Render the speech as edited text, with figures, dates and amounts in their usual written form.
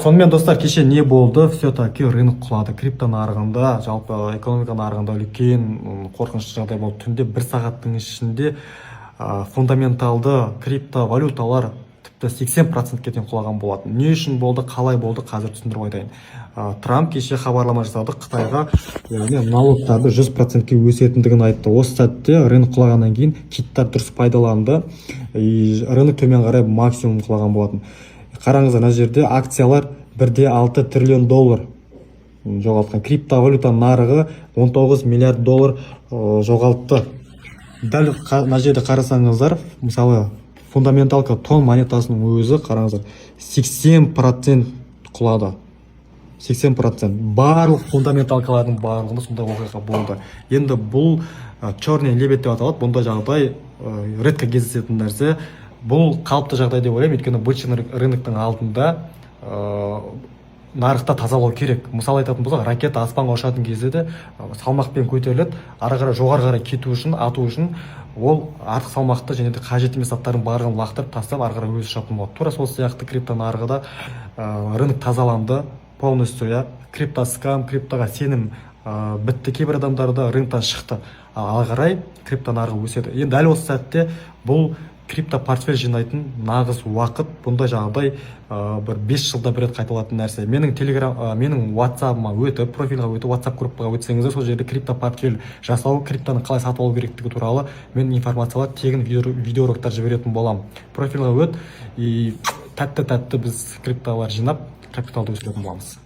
сонымен достар, кеше не болды? Все-таки рынок құлады. Крипто нарығында, жалпы экономика нарығында үлкен қорқынышты жағдай болды. Түнде 1 сағаттың ішінде фундаменталды криптовалюталар тіпті 80%-ке дейін құлаған болатын. Не үшін болды, қалай болды, қазір түсіндіріп айтайын. Трамп кеше хабарлама жасады, Қытайға налогтарды 100%-ке өсетіндігін айтты. Осы сәтте рынок құлағаннан кейін киттар дұрыс пайдаланды, рынок төмен қарай максимум құлаған болатын. Қараңыздар, мына жерде акциялар 1,6 триллион доллар жоғалтқан. Криптовалюта нарығы 19 миллиард доллар жоғалтты. Дәл мына жерде қарасаңыздар, мысалы фундаменталка тон монетасының өзі қараңыздар 80% құлады. 80%. Барлық фундаменталкалардың барлығында сондай оқиға болды. Енді бұл черный лебедь деп аталады. Бұндай жағдай редко кездесетін нәрсе. Бұл қалыпты жағдай деп ойлаймын, өйткені бычный рыноктың алдында нарықта тазалау керек. Мысалы айтатын болсақ, ракета аспанға ұшатын кезде де салмақпен көтеріледі, ары қарай жоғары қарай кету үшін, ату үшін ол артық салмақты және де қажет емес заттардың барлығын лақтырып тастап, ары қарай өзі ұшатын болады. Тура сол сияқты крипто нарығы да рынок тазаланды полностью. Криптоскам, криптоға сенім бітті, кейбір адамдарда рыноктан шықты. Ары қарай крипто нарығы өседі. Енді дәл осы сәтте бұл крипто портфель жинайтын нағыз уақыт. Бұндай жағдай бір 5 жылда бір рет қайталатын нәрсе. Менің WhatsApp-ма өтіп, профильға өтіп, WhatsApp группаға өтсеңіздер, сол жерде крипто портфель жасау, криптоны қалай сатып алу керектігі туралы мен информациялар, тегін видеороликтар жіберетін боламын. Профильға өт, тәтті біз криптолар жинап, капиталды өсіретін боламыз.